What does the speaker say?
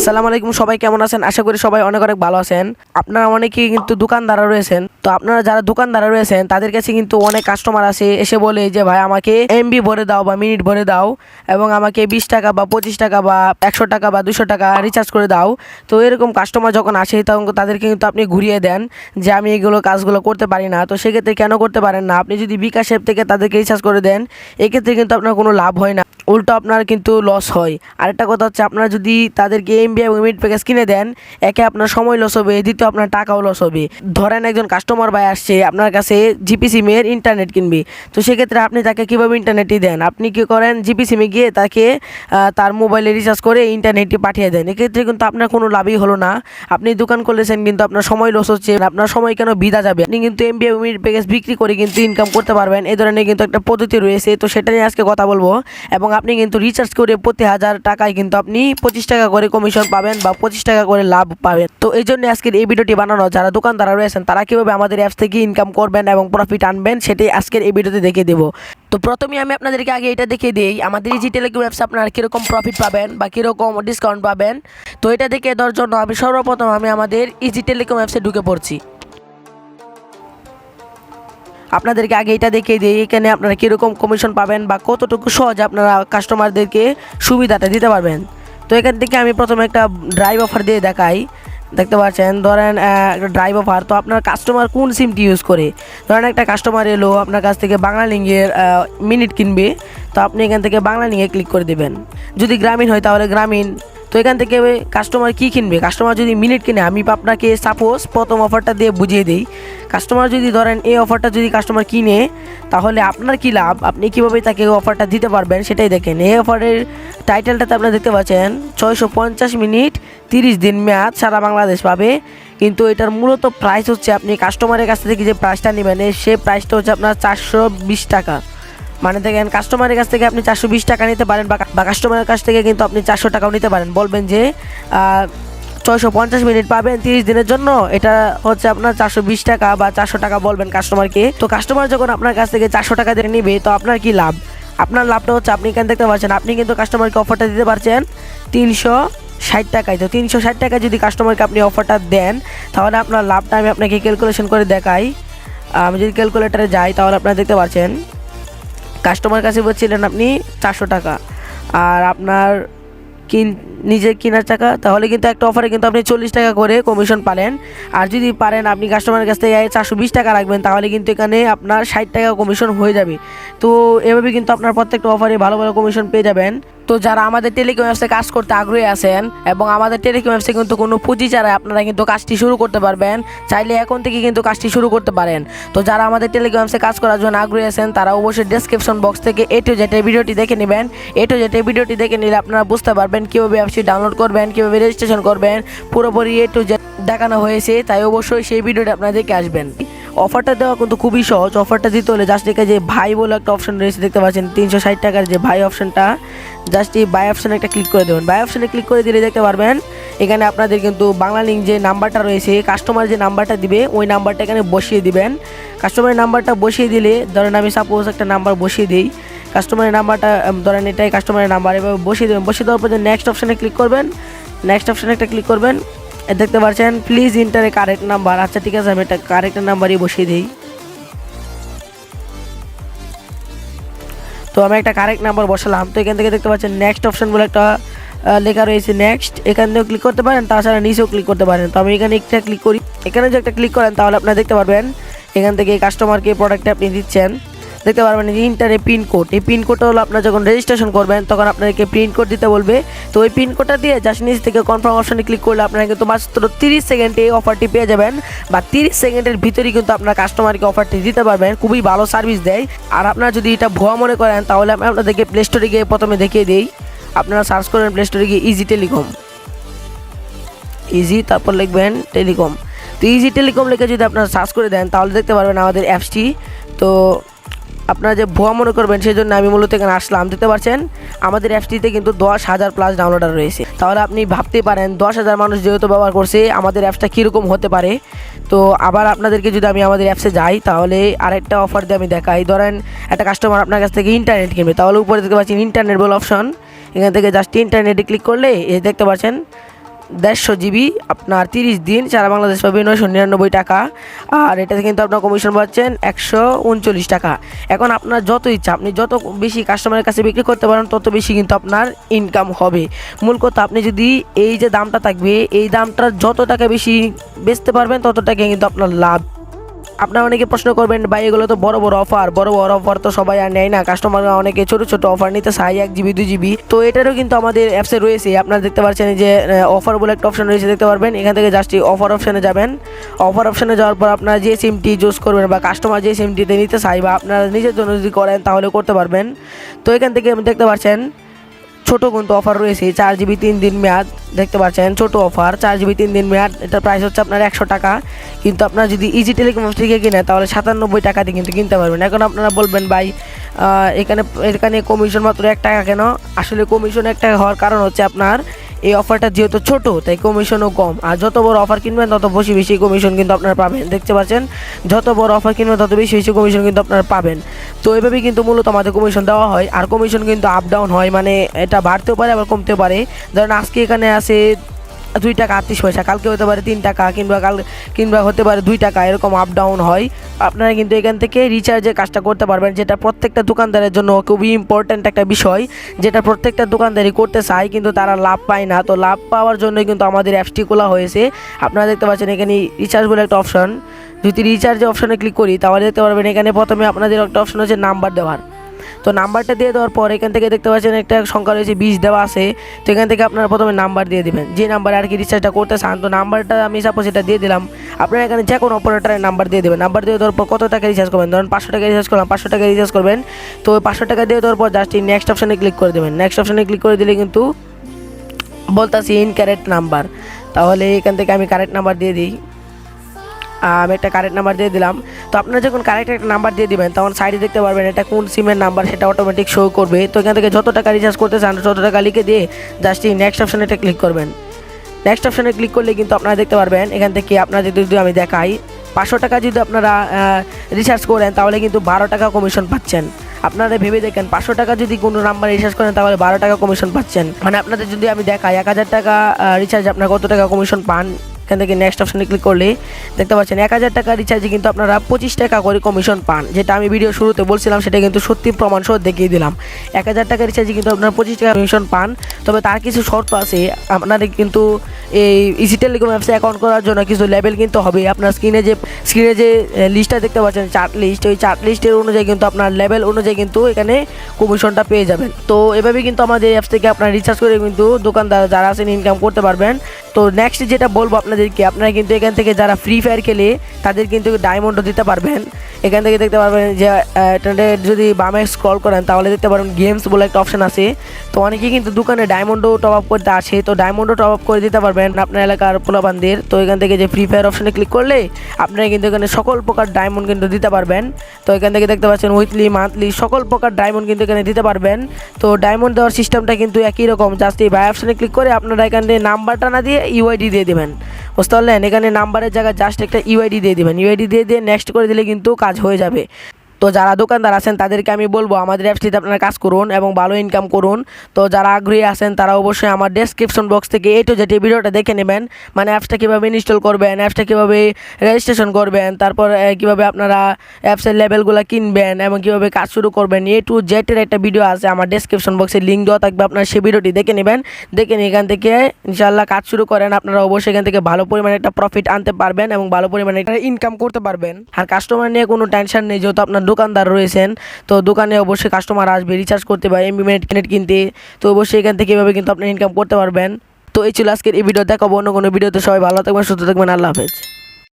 আসসালামু আলাইকুম, সবাই কেমন আছেন? আশা করি সবাই অনেক অনেক ভালো আছেন। আপনারা অনেকেই কিন্তু দোকানদাররা রয়েছেন, তো আপনারা যারা দোকানদাররা রয়েছেন তাদের কাছে কিন্তু অনেক কাস্টমার আসে, এসে বলে যে ভাই আমাকে এমবি ভরে দাও বা মিনিট ভরে দাও এবং আমাকে 20 টাকা বা 25 টাকা বা 100 টাকা বা 200 টাকা রিচার্জ করে দাও। তো এরকম কাস্টমার যখন আসে তখন তাদেরকে কিন্তু আপনি ঘুরিয়ে দেন যে আমি এগুলো কাজগুলো করতে পারি না। তো সেক্ষেত্রে কেন করতে পারেন না? আপনি যদি বিকাশ অ্যাপ থেকে তাদেরকে রিচার্জ করে দেন, এক্ষেত্রে কিন্তু আপনার কোনো লাভ হয় না, উল্টো আপনার কিন্তু লস হয়। আরেকটা কথা হচ্ছে, আপনারা যদি তাদেরকে এমবি এবং মিনিট প্যাকেজ কিনে দেন, একে আপনার সময় লস হবে, দ্বিতীয় আপনার টাকাও লস হবে। ধরেন একজন কাস্টমার ভাই আসছে আপনার কাছে জিপি সিমের ইন্টারনেট কিনবে, তো সেক্ষেত্রে আপনি তাকে কীভাবে ইন্টারনেটটি দেন? আপনি কী করেন, জিপি সিমে গিয়ে তাকে তার মোবাইলে রিচার্জ করে ইন্টারনেটটি পাঠিয়ে দেন। এক্ষেত্রে কিন্তু আপনার কোনো লাভই হলো না। আপনি দোকান খুলেছেন কিন্তু আপনার সময় লস হচ্ছে, আপনার সময় কেন বিধা যাবে? আপনি কিন্তু এমবি এবং মিনিট প্যাকেজ বিক্রি করে কিন্তু ইনকাম করতে পারবেন। এই ধরনের কিন্তু একটা পদ্ধতি রয়েছে, তো সেটা নিয়ে আজকে কথা বলবো। এবং আপনি কিন্তু রিচার্জ করে প্রতি 1000 টাকায় কিন্তু আপনি 25 টাকা করে কমিশন পাবেন বা 25 টাকা করে লাভ পাবেন। তো এই জন্য আজকের এই ভিডিওটি বানানো। যারা দোকানদাররা রয়েছেন তারা কীভাবে আমাদের অ্যাপস থেকে ইনকাম করবেন এবং প্রফিট আনবেন সেটাই আজকের এই ভিডিওতে দেখিয়ে দেবো। তো প্রথমে আমি আপনাদেরকে আগে এটা দেখিয়ে দিই আমাদের ইজি টেলিকম অ্যাপস আপনারা কীরকম প্রফিট পাবেন বা কীরকম ডিসকাউন্ট পাবেন। তো এটা দেখিয়ে দেওয়ার জন্য আমি সর্বপ্রথম আমাদের ইজি টেলিকম অ্যাপসে ঢুকে পড়ছি। আপনাদেরকে আগে এটা দেখিয়ে দিই এখানে আপনারা কীরকম কমিশন পাবেন বা কতটুকু সহজে আপনারা কাস্টমারদেরকে সুবিধাটা দিতে পারবেন। তো এখান থেকে আমি প্রথমে একটা ড্রাইভ অফার দিয়ে দেখাই। দেখতে পাচ্ছেন, ধরেন একটা ড্রাইভ অফার। তো আপনার কাস্টমার কোন সিমটি ইউজ করে, ধরেন একটা কাস্টমার এলো আপনার কাছ থেকে বাংলা লিঙ্কের মিনিট কিনবে, তো আপনি এখান থেকে বাংলা লিঙ্কে ক্লিক করে দেবেন। যদি গ্রামীণ হয় তাহলে গ্রামীণ। তো এখান থেকে কাস্টমার কী কিনবে, কাস্টমার যদি মিনিট কিনে, আমি আপনাকে সাপোজ প্রথম অফারটা দিয়ে বুঝিয়ে দিই। কাস্টমার যদি ধরেন এই অফারটা যদি কাস্টমার কিনে, তাহলে আপনার কী লাভ, আপনি কীভাবে তাকে অফারটা দিতে পারবেন সেটাই দেখেন। এই অফারের টাইটেলটাতে আপনারা দেখতে পাচ্ছেন 650 মিনিট 30 দিন মেয়াদ সারা বাংলাদেশ পাবে। কিন্তু এটার মূলত প্রাইস হচ্ছে, আপনি কাস্টমারের কাছ থেকে যে প্রাইসটা নেবেন সে প্রাইসটা হচ্ছে আপনার 420 টাকা। মানে দেখেন, কাস্টমারের কাছ থেকে আপনি 420 টাকা নিতে পারেন বা কাস্টমারের কাছ থেকে কিন্তু আপনি 400 টাকাও নিতে পারেন। বলবেন যে 650 মিনিট পাবেন 30 দিনের জন্য, এটা হচ্ছে আপনার 420 টাকা বা 400 টাকা বলবেন কাস্টমারকে। তো কাস্টমার যখন আপনার কাছ থেকে 400 টাকা দিয়ে নেবে, তো আপনার কি লাভ? আপনার লাভটা হচ্ছে, আপনি এখানে দেখতে পাচ্ছেন আপনি কিন্তু কাস্টমারকে অফারটা দিতে পারছেন 360 টাকায়। তো 360 টাকায় যদি কাস্টমারকে আপনি অফারটা দেন, তাহলে আপনার লাভটা আমি আপনাকে ক্যালকুলেশন করে দেখাই। আমি যদি ক্যালকুলেটারে যাই তাহলে আপনারা দেখতে পাচ্ছেন কাস্টমার কাছে বলছিলেন আপনি 400 টাকা, আর আপনার নিজের কেনার টাকা, তাহলে কিন্তু একটা অফারে কিন্তু আপনি 40 টাকা করে কমিশন পালেন। আর যদি পারেন আপনি কাস্টমারের কাছ থেকে 420 টাকা রাখবেন, তাহলে কিন্তু এখানে আপনার 60 টাকা কমিশন হয়ে যাবে। তো এভাবে কিন্তু আপনার প্রত্যেকটা অফারে ভালো ভালো কমিশন পেয়ে যাবেন। তো যারা আমাদের টেলিকম অ্যাপসে কাজ করতে আগ্রহী আছেন এবং আমাদের টেলিকম অ্যাপসে কিন্তু কোনো পুঁজি ছাড়াই আপনারা কিন্তু কাজটি শুরু করতে পারবেন, চাইলে এখন থেকে কিন্তু কাজটি শুরু করতে পারেন। তো যারা আমাদের টেলিকম অ্যাপসে কাজ করার জন্য আগ্রহী আছেন তারা অবশ্যই ডেসক্রিপশন বক্স থেকে A to Z ভিডিওটি দেখে নেবেন। A to Z ভিডিওটি দেখে নিলে আপনারা বুঝতে পারবেন কীভাবে অ্যাপসটি ডাউনলোড করবেন, কীভাবে রেজিস্ট্রেশন করবেন, পুরোপুরি A to Z দেখানো হয়েছে। তাই অবশ্যই সেই ভিডিওটি আপনারা দেখে আসবেন। অফারটা দেওয়া কিন্তু খুবই সহজ। অফারটা দিতে হলে জাস্ট এখানে যে ভাই বলে একটা অপশন রয়েছে দেখতে পাচ্ছেন, 360 টাকার যে ভাই অপশনটা, জাস্ট এই বাই অপশানে একটা ক্লিক করে দেবেন। বাই অপশানে ক্লিক করে দিলে দেখতে পারবেন এখানে আপনাদের কিন্তু বাংলা লিঙ্ক যে নাম্বারটা রয়েছে, কাস্টমার যে নাম্বারটা দিবে ওই নাম্বারটা এখানে বসিয়ে দিবেন। কাস্টমারের নাম্বারটা বসিয়ে দিলে, ধরেন আমি সাপোজ একটা নাম্বার বসিয়ে দিই, কাস্টমারের নাম্বারটা ধরেন এটাই কাস্টমারের নাম্বার, এভাবে বসিয়ে দেবেন। বসিয়ে দেওয়ার পর নেক্সট অপশানে ক্লিক করবেন। নেক্সট অপশানে একটা ক্লিক করবেন, দেখতে পাচ্ছেন please inter A correct number. আচ্ছা ঠিক আছে, আমি একটা কারেক্ট নাম্বারই বসিয়ে দিই। তো আমি একটা কারেক্ট নাম্বার বসালাম। তো এখান থেকে দেখতে পাচ্ছেন নেক্সট অপশন বলে একটা লেখা রয়েছে নেক্সট, এখান থেকেও ক্লিক করতে পারেন, তাছাড়া নিচেও ক্লিক করতে পারেন। তো আমি এখানে একটা ক্লিক করি। এখানে যে একটা ক্লিক করেন তাহলে আপনারা দেখতে পারবেন এখান থেকে কাস্টমারকে প্রোডাক্টটা আপনি দিচ্ছেন। দেখতে পারবেন যে ইন্টারে পিনকোড, এই পিনকোডটা হলো আপনারা যখন রেজিস্ট্রেশন করবেন তখন আপনাদেরকে পিনকোড দিতে বলবে। তো ওই পিনকোডটা দিয়ে জাস্ট নিচ থেকে কনফার্ম অপশনে ক্লিক করলে আপনারা কিন্তু মাত্র 30 সেকেন্ডে অফারটি পেয়ে যাবেন, বা 30 সেকেন্ডের ভিতরেই কিন্তু আপনার কাস্টমারকে অফারটি দিতে পারবেন। খুবই ভালো সার্ভিস দেয়। আর আপনারা যদি এটা ভুয়া মনে করেন তাহলে আমি আপনাদেরকে প্লে স্টোরে গিয়ে প্রথমে দেখিয়ে দিই। আপনারা সার্চ করেন প্লে স্টোরে গিয়ে ইজি টেলিকম, ইজি তারপর লিখবেন টেলিকম। তো ইজি টেলিকম লিখে যদি আপনারা সার্চ করে দেন তাহলে দেখতে পারবেন আমাদের অ্যাপসটি। তো আপনারা যে ভুয়া মনে করবেন সেই জন্য আমি মূলত এখানে আসলাম। দেখতে পাচ্ছেন আমাদের অ্যাপসটিতে কিন্তু 10,000 প্লাস ডাউনলোডার রয়েছে। তাহলে আপনি ভাবতে পারেন 10,000 মানুষ যেহেতু ব্যবহার করছে আমাদের অ্যাপসটা কীরকম হতে পারে। তো আবার আপনাদেরকে যদি আমি আমাদের অ্যাপসে যাই তাহলে আরেকটা অফার দিয়ে আমি দেখাই। ধরেন একটা কাস্টমার আপনার কাছ থেকে ইন্টারনেট কিনবে, তাহলে উপরে দেখতে পাচ্ছেন ইন্টারনেট বলে অপশন, এখান থেকে জাস্ট ইন্টারনেটে ক্লিক করলে দেখতে পাচ্ছেন 150 GB আপনার 30 দিন সারা বাংলাদেশ পাবে 999 টাকা। আর এটাতে কিন্তু আপনার কমিশন পাচ্ছেন 139 টাকা। এখন আপনার যত ইচ্ছা আপনি যত বেশি কাস্টমারের কাছে বিক্রি করতে পারেন তত বেশি কিন্তু আপনার ইনকাম হবে। মূল কথা, আপনি যদি এই যে দামটা থাকবে এই দামটার যত টাকা বেশি বেচতে পারবেন তত টাকা কিন্তু আপনার লাভ। আপনারা অনেকে প্রশ্ন করবেন ভাই এগুলো তো বড় বড় অফার তো সবাই আর নেয় না, কাস্টমাররা অনেকে ছোট ছোট অফার নিতে চায় 1 GB 2 GB। তো এটারও কিন্তু আমাদের অ্যাপসে রয়েছে, আপনারা দেখতে পাচ্ছেন যে অফার বলে একটা অপশন রয়েছে দেখতে পারবেন। এখান থেকে জাস্ট অফার অপশানে যাবেন। অফার অপশানে যাওয়ার পর আপনারা যে সিমটি চুজ করবেন বা কাস্টমার যে সিমটিতে নিতে চাই বা আপনারা নিজের জন্য যদি করেন তাহলে করতে পারবেন। তো এখান থেকে দেখতে পাচ্ছেন ছোটো কিন্তু অফার রয়েছে 4 GB 3 দিন মেয়াদ, দেখতে পাচ্ছেন ছোটো অফার 4 GB 3 দিন মেয়াদ। এটার প্রাইস হচ্ছে আপনার 100 টাকা, কিন্তু আপনার যদি ইজি টেলিকম থেকে কিনেন তাহলে 97 টাকা দিয়ে কিন্তু কিনতে পারবেন। এখন আপনারা বলবেন ভাই এখানে কমিশন মাত্র 1 টাকা কেন? আসলে কমিশন 1 টাকা হওয়ার কারণ হচ্ছে আপনার এই অফারটা যেহেতু ছোট তাই কমিশনও কম। আর যত বড় অফার কিনবেন তত বেশি বেশি কমিশন কিন্তু আপনারা পাবেন। দেখতে পাচ্ছেন যত বড় অফার কিনবেন তত বেশি বেশি কমিশন কিন্তু আপনারা পাবেন। তো এভাবেই কিন্তু মূলত আমাদের কমিশন দেওয়া হয়। আর কমিশন কিন্তু আপ ডাউন হয়, মানে এটা বাড়তেও পারে আবার কমতেও পারে। ধরেন আজকে এখানে আছে 2 টাকা 38 পয়সা, কালকে হতে পারে 3 টাকা কিংবা হতে পারে 2 টাকা, এরকম আপ ডাউন হয়। আপনারা কিন্তু এখান থেকে রিচার্জের কাজটা করতে পারবেন, যেটা প্রত্যেকটা দোকানদারের জন্য খুবই ইম্পর্ট্যান্ট একটা বিষয়, যেটা প্রত্যেকটা দোকানদারই করতে চায় কিন্তু তারা লাভ পায় না। তো লাভ পাওয়ার জন্য কিন্তু আমাদের অ্যাপসটি খোলা হয়েছে। আপনারা দেখতে পাচ্ছেন এখানে রিচার্জ বলে একটা অপশন, যদি রিচার্জের অপশনে ক্লিক করি তাহলে দেখতে পারবেন এখানে প্রথমে আপনাদের একটা অপশন হচ্ছে নাম্বার দেওয়ার। তো নাম্বারটা দিয়ে দেওয়ার পর এখান থেকে দেখতে পাচ্ছেন একটা সংখ্যা রয়েছে 20 দেওয়া আছে। তো এখান থেকে আপনারা প্রথমে নাম্বার দিয়ে দেবেন, যে নাম্বারে আর কি রিচার্জটা করতে চান। তো নাম্বারটা আমি সাপোজ এটা দিয়ে দিলাম, আপনারা এখানে যে কোনো অপারেটরের নাম্বার দিয়ে দেবেন। নাম্বার দিয়ে দেওয়ার পর কত টাকা রিচার্জ করবেন, ধরুন 500 টাকা রিচার্জ করলাম, 500 টাকা রিচার্জ করবেন। তো 500 টাকা দিয়ে দেওয়ার পর জাস্ট এই নেক্সট অপশানে ক্লিক করে দেবেন। নেক্সট অপশানে ক্লিক করে দিলে কিন্তু বলতেছি ইনকারেক্ট নাম্বার। তাহলে এখান থেকে আমি কারেক্ট নাম্বার দিয়ে দিই, আমি একটা কারেক্ট নাম্বার দিয়ে দিলাম। তো আপনারা যখন কারেক্ট একটা নাম্বার দিয়ে দিবেন তখন সাইডে দেখতে পারবেন এটা কোন সিমের নাম্বার সেটা অটোমেটিক শো করবে। তো এখান থেকে যত টাকা রিচার্জ করতে চান তত টাকা লিখে দিয়ে জাস্ট এই নেক্সট অপশানে এটা ক্লিক করবেন। নেক্সট অপশানে ক্লিক করলে কিন্তু আপনারা দেখতে পারবেন এখান থেকে আপনারা যদি আমি দেখাই 500 টাকা যদি আপনারা রিচার্জ করেন তাহলে কিন্তু 12 টাকা কমিশন পাচ্ছেন। আপনারা ভেবে দেখেন 500 টাকা যদি কোনো নাম্বার রিচার্জ করেন তাহলে 12 টাকা কমিশন পাচ্ছেন। মানে আপনাদের যদি আমি দেখাই 1000 টাকা রিচার্জ আপনারা কত টাকা কমিশন পান, এখান থেকে নেক্সট অপশানে ক্লিক করলে দেখতে পাচ্ছেন 1000 টাকা রিচার্জে কিন্তু আপনারা 25 টাকা করে কমিশন পান। যেটা আমি ভিডিও শুরুতে বলছিলাম সেটা কিন্তু সত্যি প্রমাণ সহ দেখিয়ে দিলাম। 1000 টাকা রিচার্জে কিন্তু আপনারা 25 টাকা কমিশন পান। তবে তার কিছু শর্ত আছে, আপনাদের কিন্তু এই ইজি টেলিকম অ্যাপসে অ্যাকাউন্ট করার জন্য কিছু লেভেল কিন্তু হবে। আপনার স্ক্রিনে যে লিস্টটা দেখতে পাচ্ছেন চার্ট লিস্ট, ওই চার্ট লিস্টের অনুযায়ী কিন্তু আপনার লেভেল অনুযায়ী কিন্তু এখানে কমিশনটা পেয়ে যাবেন। তো এভাবে কিন্তু আমাদের অ্যাপস থেকে আপনারা রিচার্জ করে কিন্তু দোকানদার যারা আছেন ইনকাম করতে পারবেন। তো নেক্সট যেটা বলবো আপনাদেরকে, আপনারা কিন্তু এখান থেকে যারা ফ্রি ফায়ার খেলে তাদের কিন্তু ডায়মন্ডও দিতে পারবেন। এখান থেকে দেখতে পারবেন যে যদি বামে স্ক্রল করেন তাহলে দেখতে পারবেন গেমস বলে একটা অপশন আছে। তো অনেকেই কিন্তু দোকানে ডায়মন্ডও টপ আপ করতে আসে, তো ডায়মন্ডও টপ আপ করে দিতে পারবেন আপনার এলাকার পোলাপানদের। তো এখান থেকে যে ফ্রি ফায়ার অপশানে ক্লিক করলে আপনারা কিন্তু এখানে সকল প্রকার ডায়মন্ড কিন্তু দিতে পারবেন। তো এখান থেকে দেখতে পাচ্ছেন উইকলি মান্থলি সকল প্রকার ডায়মন্ড কিন্তু এখানে দিতে পারবেন। তো ডায়মন্ড দেওয়ার সিস্টেমটা কিন্তু একই রকম, জাস্ট এই বাই অপশানে ক্লিক করে আপনারা এখান থেকে নাম্বারটা না দিয়ে ইউআইডি দিয়ে দেবেন, বুঝতে পারলেন? এখানে নাম্বারের জায়গায় জাস্ট একটা ইউআইডি দিয়ে দেবেন, ইউআইডি দিয়ে নেক্সট করে দিলে কিন্তু কাজ হয়ে যাবে। তো যারা দোকানদার আছেন তাদেরকে আমি বলবো আমাদের অ্যাপসটিতে আপনারা কাজ করুন এবং ভালো ইনকাম করুন। তো যারা আগ্রহী আছেন তারা অবশ্যই আমার ডেসক্রিপশন বক্স থেকে A to Z ভিডিওটা দেখে নেবেন, মানে অ্যাপসটা কীভাবে ইনস্টল করবেন, অ্যাপসটা কীভাবে রেজিস্ট্রেশন করবেন, তারপর কীভাবে আপনারা অ্যাপসের লেভেলগুলো কিনবেন এবং কীভাবে কাজ শুরু করবেন, A to Z একটা ভিডিও আছে আমার ডেসক্রিপশন বক্সে, লিঙ্ক দেওয়া থাকবে, আপনারা সেই ভিডিওটি দেখে নেবেন। দেখে নিয়ে এখান থেকে ইনশাআল্লাহ কাজ শুরু করেন। আপনারা অবশ্যই এখান থেকে ভালো পরিমাণে একটা প্রফিট আনতে পারবেন এবং ভালো পরিমাণে একটা ইনকাম করতে পারবেন। আর কাস্টমার নিয়ে কোনো টেনশন নেই, যেহেতু আপনার দোকানদার রয়েছেন। তো দোকানে অবশ্যই কাস্টমার আসবে রিচার্জ করতে বা এমবি নেট কিনতে, তো অবশ্যই এখান থেকে এভাবে কিন্তু আপনি ইনকাম করতে পারবেন। তো এই ছিল আজকের এই ভিডিও, দেখাবো অন্য কোনো ভিডিওতে। সবাই ভালো থাকবেন, সুস্থ থাকবেন, আল্লাহ হাফেজ।